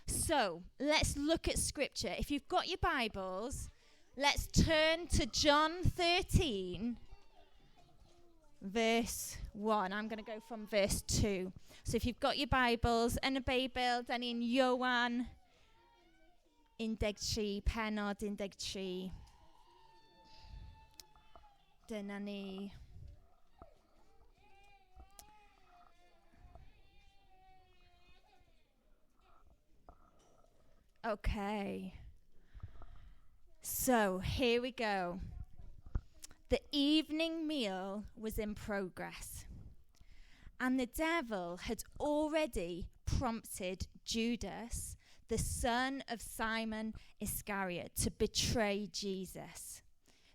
So, let's look at scripture. If you've got your Bibles, let's turn to John 13, verse 1. I'm going to go from verse 2. So, if you've got your Bibles, yn y Beibl, dan ni'n Ioan 13, pennod 13. Dyna ni. Okay. So, here we go. The evening meal was in progress, and the devil had already prompted Judas, the son of Simon Iscariot, to betray Jesus.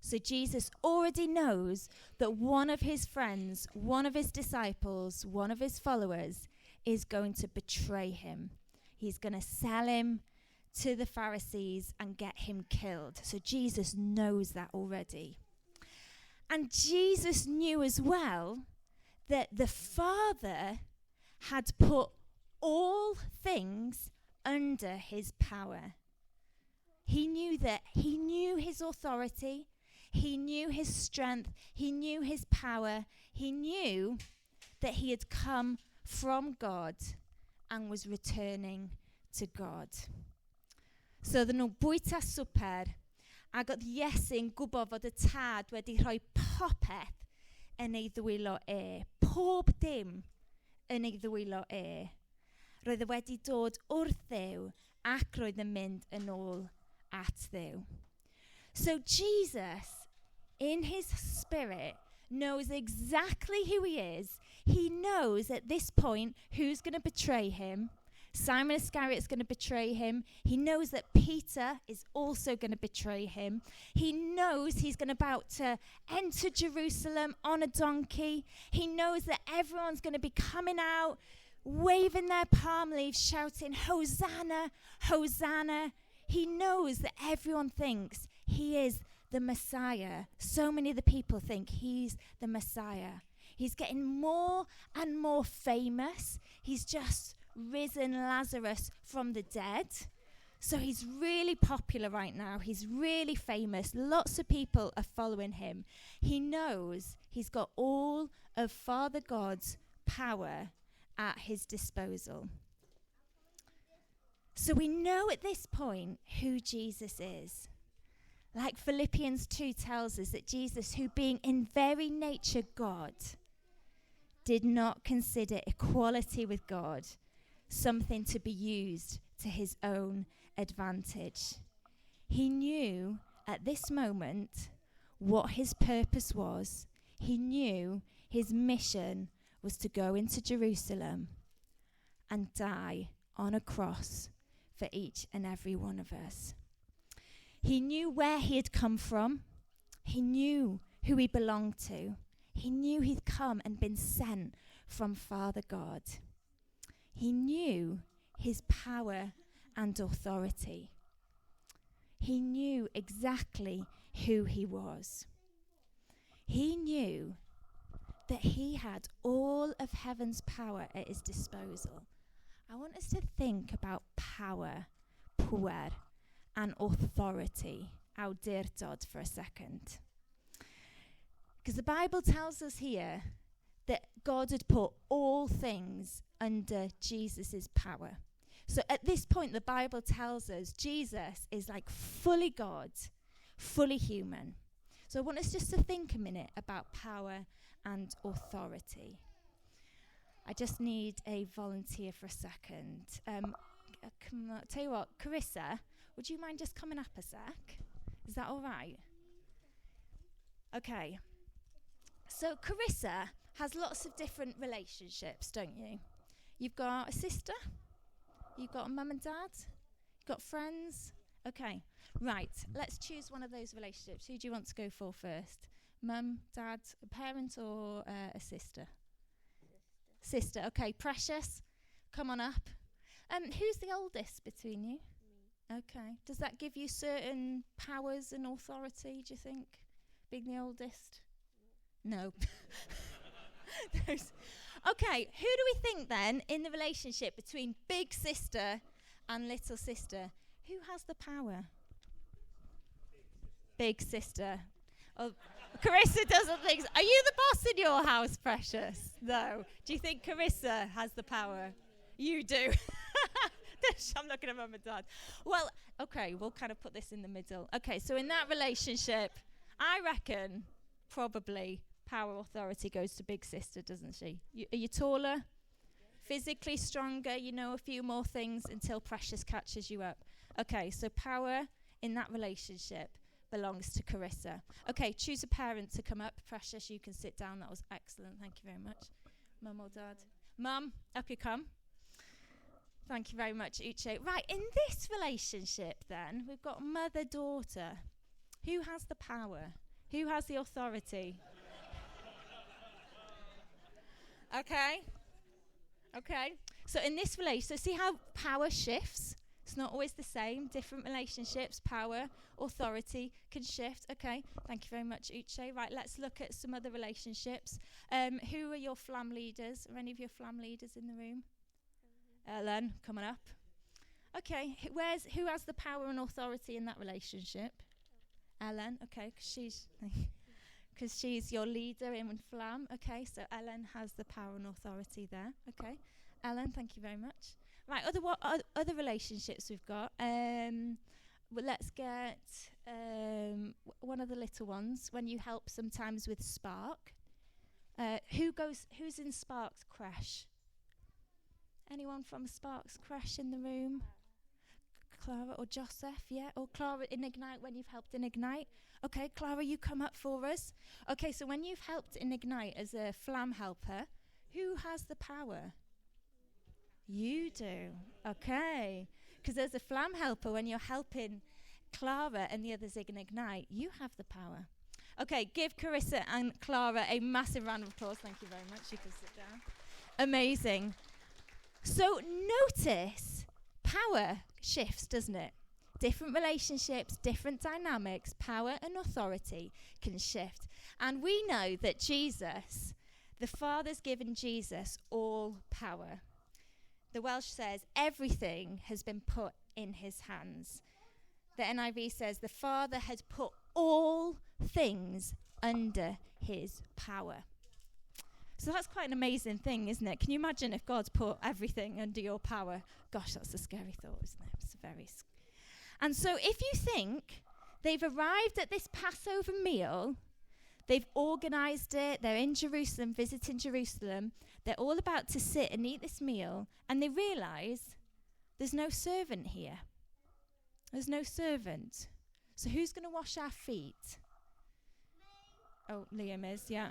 So Jesus already knows that one of his friends, one of his disciples, one of his followers is going to betray him. He's going to sell him to the Pharisees and get him killed. So Jesus knows that already. And Jesus knew as well that the Father had put all things under his power. He knew that. He knew his authority. He knew his strength. He knew his power. He knew that he had come from God and was returning to God. So ddyn nhw bwyta swper, ac oedd Iesu'n gwybod fod y tad wedi rhoi popeth yn ei ddwylo e. Pob dim yn ei ddwylo e. Roedd e wedi dod wrth Dduw ac roedd yn mynd yn ôl at Dduw. So Jesus, in his spirit, knows exactly who he is. He knows at this point who's going to betray him. Simon Iscariot is going to betray him. He knows that Peter is also going to betray him. He knows he's about to enter Jerusalem on a donkey. He knows that everyone's going to be coming out, waving their palm leaves, shouting, Hosanna, Hosanna. He knows that everyone thinks he is the Messiah. So many of the people think he's the Messiah. He's getting more and more famous. He's just risen Lazarus from the dead. So he's really popular right now. He's really famous. Lots of people are following him. He knows he's got all of Father God's power at his disposal. So we know at this point who Jesus is. Like Philippians 2 tells us that Jesus, who being in very nature God, did not consider equality with God something to be used to his own advantage. He knew at this moment what his purpose was. He knew his mission was to go into Jerusalem and die on a cross for each and every one of us. He knew where he had come from. He knew who he belonged to. He knew he'd come and been sent from Father God. He knew his power and authority. He knew exactly who he was. He knew that he had all of heaven's power at his disposal. I want us to think about power, pŵer, and authority, awdurdod, for a second. Because the Bible tells us here that God had put all things under Jesus' power. So at this point, the Bible tells us Jesus is like fully God, fully human. So I want us just to think a minute about power and authority. I just need a volunteer for a second. Tell you what, Carissa, would you mind just coming up a sec? Is that all right? Okay. So Carissa has lots of different relationships, don't you? You've got a sister, you've got a mum and dad, you've got friends. Okay, right, let's choose one of those relationships. Who do you want to go for first? Mum, dad, a parent, or a sister? Sister, okay, Precious, come on up. Who's the oldest between you? Me. Okay, does that give you certain powers and authority, do you think, being the oldest? No. Okay, who do we think then in the relationship between big sister and little sister. Who has the power? Big sister. Oh, Carissa doesn't think so. Are you the boss in your house, precious? No. Do you think Carissa has the power? You do. I'm looking at mum and dad. Well, okay, we'll kind of put this in the middle. Okay, so in that relationship, I reckon probably power authority goes to big sister, doesn't she? Are you taller? Physically stronger? You know a few more things until Precious catches you up. Okay, so power in that relationship belongs to Carissa. Okay, choose a parent to come up. Precious, you can sit down. That was excellent. Thank you very much. Mum or dad? Mum, up you come. Thank you very much, Uche. Right, in this relationship then, we've got mother-daughter. Who has the power? Who has the authority? Okay. So in this relationship, so see how power shifts? It's not always the same. Different relationships, power, authority can shift. Okay, thank you very much, Uche. Right, let's look at some other relationships. Who are your flam leaders? Are any of your flam leaders in the room? Ellen, coming up. Okay, who has the power and authority in that relationship? Ellen, okay, because she's your leader in flam. Okay, so Ellen has the power and authority there. Okay, Ellen, thank you very much. Right, other relationships we've got. Well, let's get one of the little ones. When you help sometimes with Spark, who's in Spark's crash? Anyone from Spark's crash in the room? Clara or Joseph, yeah? Or Clara in Ignite, when you've helped in Ignite. Okay, Clara, you come up for us. Okay, so when you've helped in Ignite as a flam helper, who has the power? You do. Okay. Because as a flam helper, when you're helping Clara and the others in Ignite, you have the power. Okay, give Carissa and Clara a massive round of applause. Thank you very much. You can sit down. Amazing. So notice power shifts, doesn't it? Different relationships, different dynamics, power and authority can shift. And we know that Jesus, the Father's given Jesus all power. The Welsh says everything has been put in his hands. The NIV says the Father has put all things under his power. So that's quite an amazing thing, isn't it? Can you imagine if God's put everything under your power? Gosh, that's a scary thought, isn't it? It's and so if you think they've arrived at this Passover meal, they've organised it, they're in Jerusalem, visiting Jerusalem, they're all about to sit and eat this meal, and they realise there's no servant here. There's no servant. So who's going to wash our feet? Oh, Liam is, yeah.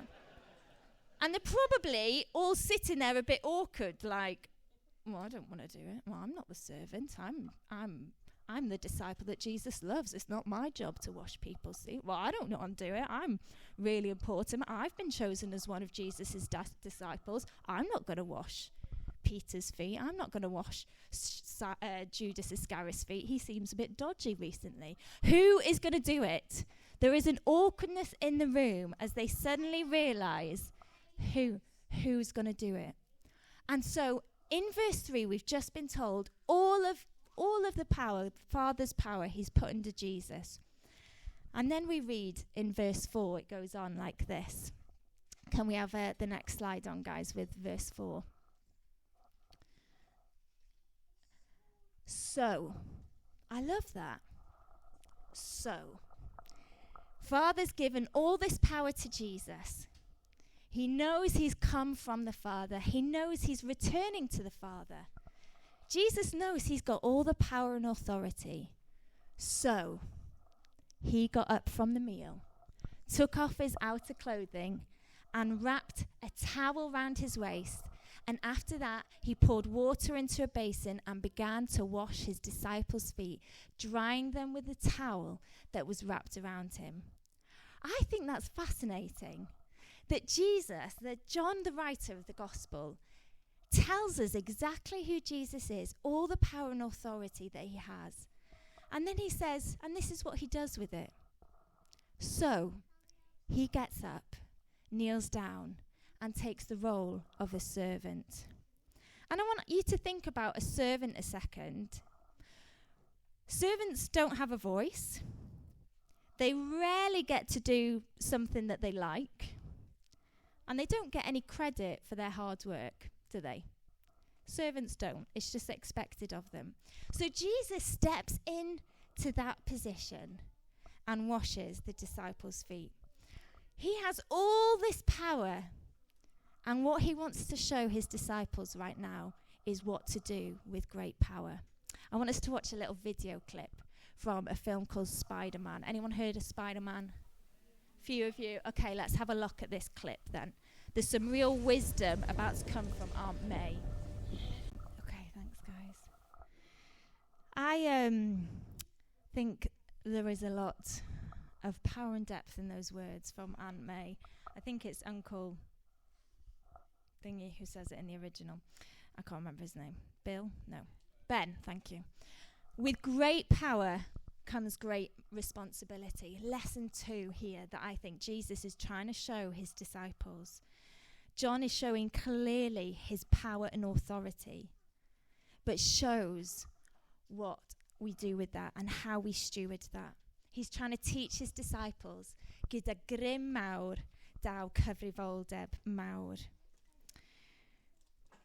And they're probably all sitting there a bit awkward, like, well, I don't want to do it. Well, I'm not the servant. I'm the disciple that Jesus loves. It's not my job to wash people's feet. Well, I don't know how to do it. I'm really important. I've been chosen as one of Jesus' disciples. I'm not going to wash Peter's feet. I'm not going to wash Judas Iscariot's feet. He seems a bit dodgy recently. Who is going to do it? There is an awkwardness in the room as they suddenly realise who's going to do it. And so in verse 3, we've just been told all of the power, Father's power, he's put under Jesus. And then we read in verse 4, it goes on like this. Can we have the next slide on, guys, with verse 4? So, I love that. So, Father's given all this power to Jesus. He knows he's come from the Father. He knows he's returning to the Father. Jesus knows he's got all the power and authority. So, he got up from the meal, took off his outer clothing, and wrapped a towel round his waist. And after that, he poured water into a basin and began to wash his disciples' feet, drying them with the towel that was wrapped around him. I think that's fascinating. That Jesus, that John, the writer of the gospel, tells us exactly who Jesus is, all the power and authority that he has. And then he says, and this is what he does with it. So, he gets up, kneels down, and takes the role of a servant. And I want you to think about a servant a second. Servants don't have a voice. They rarely get to do something that they like. And they don't get any credit for their hard work, do they? Servants don't. It's just expected of them. So Jesus steps into that position and washes the disciples' feet. He has all this power. And what he wants to show his disciples right now is what to do with great power. I want us to watch a little video clip from a film called Spiderman. Anyone heard of Spiderman? Few of you. Okay, let's have a look at this clip then. There's some real wisdom about to come from Aunt May. Okay, thanks, guys. I think there is a lot of power and depth in those words from Aunt May. I think it's Uncle Thingy who says it in the original. I can't remember his name. Bill? No. Ben, thank you. With great power comes great responsibility. Lesson 2 here that I think Jesus is trying to show his disciples. John is showing clearly his power and authority, but shows what we do with that and how we steward that. He's trying to teach his disciples, gyda grym mawr daw cyfrifoldeb mawr.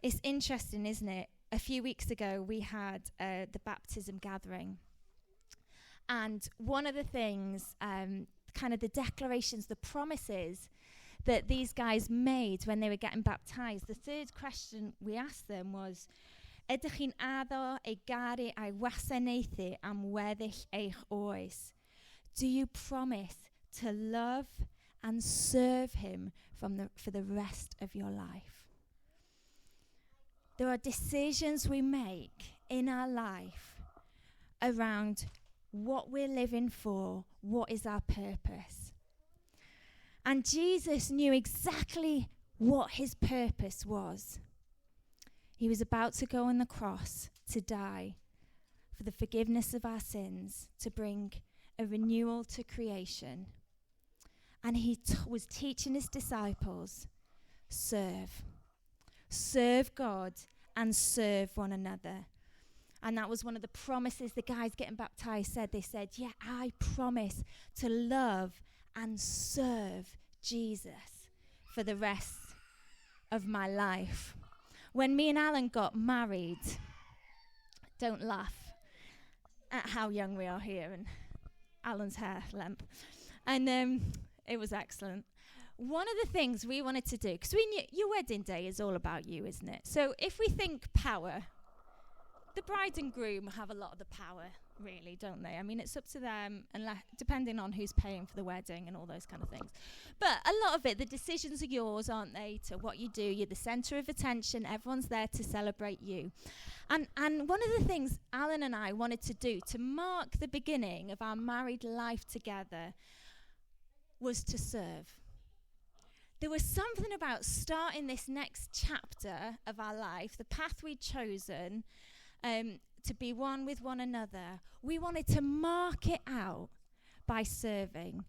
It's interesting, isn't it? A few weeks ago, we had the baptism gathering. And one of the things, kind of the declarations, the promises that these guys made when they were getting baptized, the third question we asked them was, ydych chi'n addo ei garu a'i wasanaethu am weddill eich oes? Do you promise to love and serve him for the rest of your life? There are decisions we make in our life around what we're living for, what is our purpose. And Jesus knew exactly what his purpose was. He was about to go on the cross to die for the forgiveness of our sins, to bring a renewal to creation. And he was teaching his disciples, serve. Serve God and serve one another. And that was one of the promises the guys getting baptized said. They said, yeah, I promise to love and serve Jesus for the rest of my life. When me and Alan got married, don't laugh at how young we are here and Alan's hair length. And it was excellent. One of the things we wanted to do, because we knew your wedding day is all about you, isn't it? So if we think power, the bride and groom have a lot of the power, really, don't they? I mean, it's up to them, depending on who's paying for the wedding and all those kind of things. But a lot of it, the decisions are yours, aren't they, to what you do. You're the centre of attention. Everyone's there to celebrate you. And one of the things Alan and I wanted to do to mark the beginning of our married life together was to serve. There was something about starting this next chapter of our life, the path we'd chosen, to be one with one another. We wanted to mark it out by serving.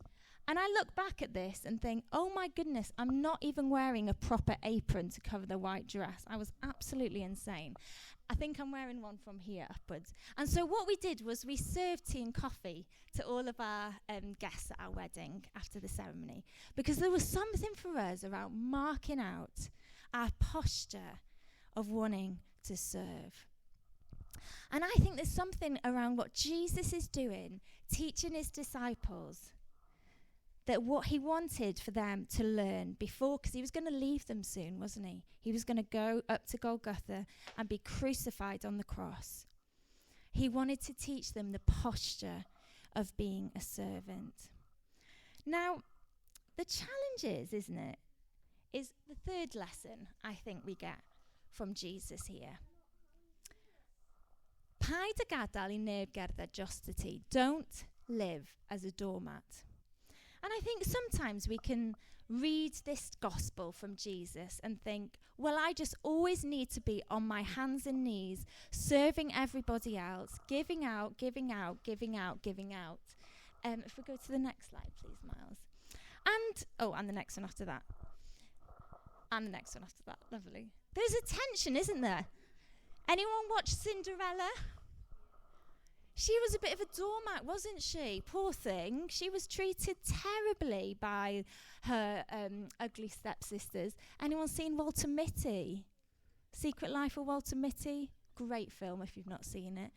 And I look back at this and think, oh my goodness, I'm not even wearing a proper apron to cover the white dress. I was absolutely insane. I think I'm wearing one from here upwards. And so what we did was we served tea and coffee to all of our guests at our wedding after the ceremony, because there was something for us around marking out our posture of wanting to serve. And I think there's something around what Jesus is doing, teaching his disciples, that what he wanted for them to learn before, because he was going to leave them soon, wasn't he? He was going to go up to Golgotha and be crucified on the cross. He wanted to teach them the posture of being a servant. Now, the challenge is, isn't it, is the third lesson I think we get from Jesus here. Paid a gadael I neb gerdded drosta ti. Don't live as a doormat. And I think sometimes we can read this gospel from Jesus and think, well, I just always need to be on my hands and knees, serving everybody else, giving out, giving out, giving out, giving out. If we go to the next slide, please, Miles. And the next one after that. And the next one after that. Lovely. There's a tension, isn't there? Anyone watch Cinderella? She was a bit of a doormat, wasn't she? Poor thing. She was treated terribly by her ugly stepsisters. Anyone seen Walter Mitty? Secret Life of Walter Mitty? Great film if you've not seen it.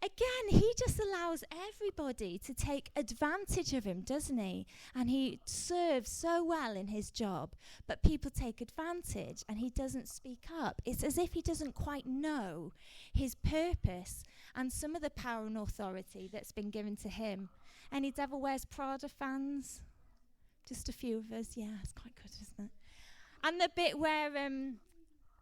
Again, he just allows everybody to take advantage of him, doesn't he? And he serves so well in his job, but people take advantage and he doesn't speak up. It's as if he doesn't quite know his purpose and some of the power and authority that's been given to him. Any Devil Wears Prada fans? Just a few of us. Yeah, it's quite good, isn't it? And the bit where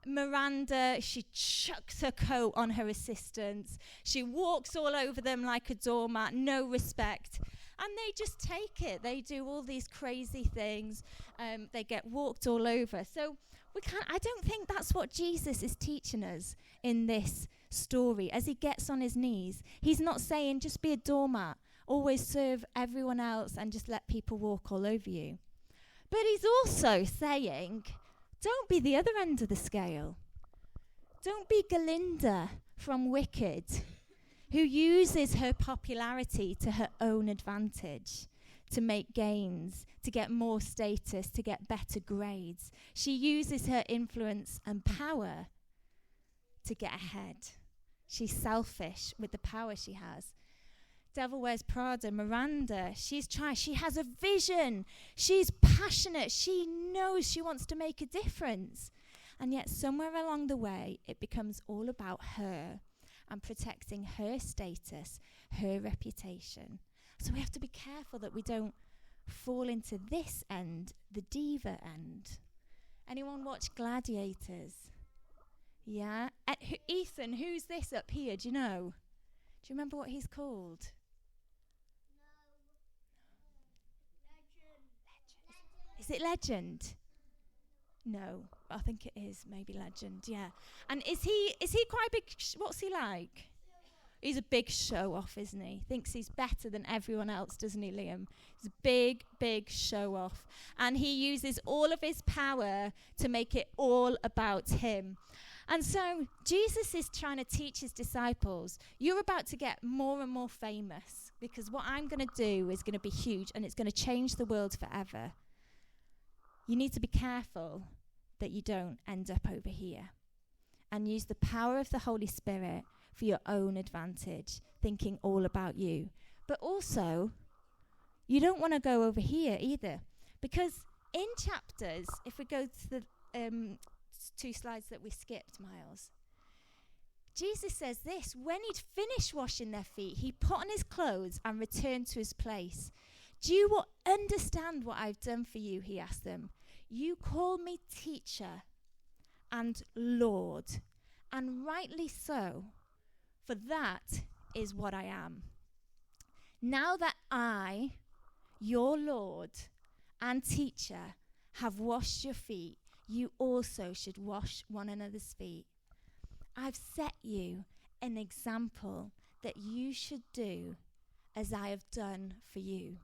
Miranda, she chucks her coat on her assistants. She walks all over them like a doormat, no respect. And they just take it. They do all these crazy things. They get walked all over. So I don't think that's what Jesus is teaching us in this story. As he gets on his knees, he's not saying just be a doormat, always serve everyone else and just let people walk all over you. But he's also saying, don't be the other end of the scale. Don't be Galinda from Wicked, who uses her popularity to her own advantage, to make gains, to get more status, to get better grades. She uses her influence and power to get ahead. She's selfish with the power she has. Devil Wears Prada, Miranda, she has a vision. She's passionate. She knows she wants to make a difference. And yet somewhere along the way, it becomes all about her and protecting her status, her reputation. So we have to be careful that we don't fall into this end, the diva end. Anyone watch Gladiators? Yeah? Ethan, who's this up here? Do you know? Do you remember what he's called? Is it Legend? No, I think it is maybe Legend, yeah. And is he quite big, what's he like? He's a big show-off, isn't he? Thinks he's better than everyone else, doesn't he, Liam? He's a big, big show-off. And he uses all of his power to make it all about him. And so Jesus is trying to teach his disciples, you're about to get more and more famous because what I'm going to do is going to be huge and it's going to change the world forever. You need to be careful that you don't end up over here and use the power of the Holy Spirit for your own advantage, thinking all about you. But also, you don't want to go over here either, because in chapters, if we go to the 2 slides that we skipped, Miles, Jesus says this: when he'd finished washing their feet, he put on his clothes and returned to his place. Do you understand what I've done for you? He asked them. You call me teacher and Lord, and rightly so, for that is what I am. Now that I, your Lord and teacher, have washed your feet, you also should wash one another's feet. I've set you an example that you should do as I have done for you.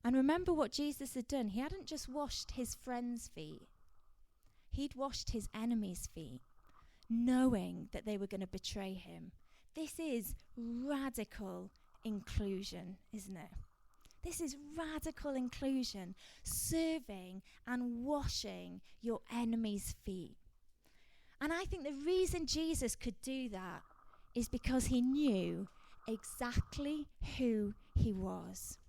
And remember what Jesus had done. He hadn't just washed his friends' feet. He'd washed his enemies' feet, knowing that they were going to betray him. This is radical inclusion, isn't it? This is radical inclusion, serving and washing your enemies' feet. And I think the reason Jesus could do that is because he knew exactly who he was.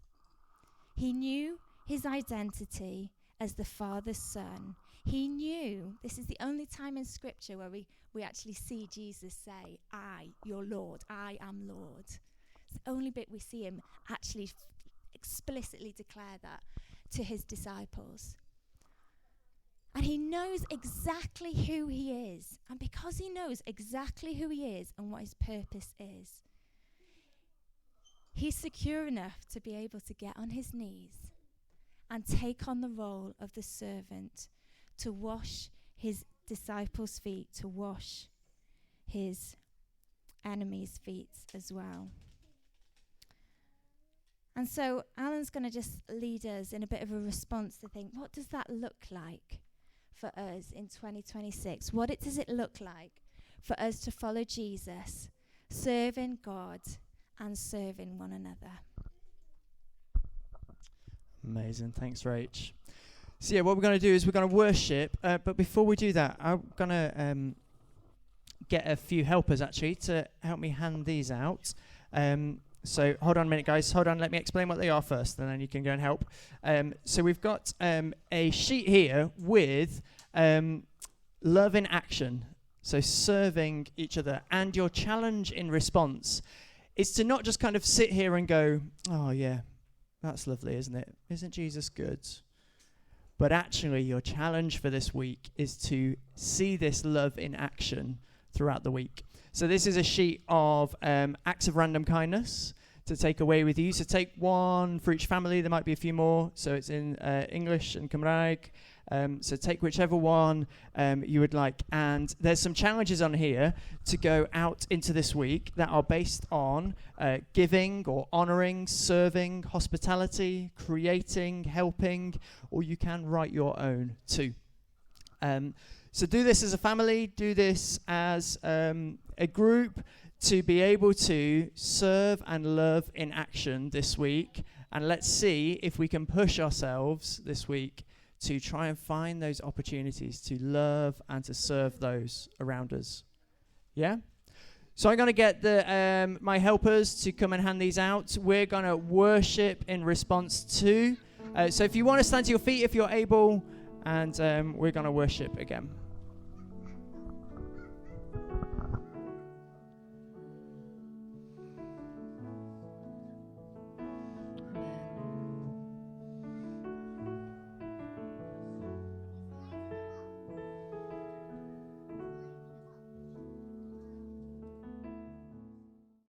He knew his identity as the Father's Son. He knew, this is the only time in Scripture where we actually see Jesus say, I, your Lord, I am Lord. It's the only bit we see him actually explicitly declare that to his disciples. And he knows exactly who he is. And because he knows exactly who he is and what his purpose is, he's secure enough to be able to get on his knees and take on the role of the servant, to wash his disciples' feet, to wash his enemies' feet as well. And so Alan's going to just lead us in a bit of a response to think, what does that look like for us in 2026? What does it look like for us to follow Jesus serving God and serving one another. Amazing. Thanks, Rach. So, what we're going to do is we're going to worship. But before we do that, I'm going to get a few helpers, actually, to help me hand these out. So hold on a minute, guys. Hold on. Let me explain what they are first, and then you can go and help. So we've got a sheet here with love in action. So serving each other. And your challenge in response is to not just kind of sit here and go, oh, yeah, that's lovely, isn't it? Isn't Jesus good? But actually, your challenge for this week is to see this love in action throughout the week. So this is a sheet of acts of random kindness to take away with you. So take one for each family. There might be a few more. So it's in English and Cymraeg. So take whichever one you would like. And there's some challenges on here to go out into this week that are based on giving or honouring, serving, hospitality, creating, helping, or you can write your own too. So do this as a family, do this as a group to be able to serve and love in action this week. And let's see if we can push ourselves this week to try and find those opportunities to love and to serve those around us. Yeah? So I'm going to get my helpers to come and hand these out. We're going to worship in response to. So if you want to stand to your feet, if you're able, and we're going to worship again.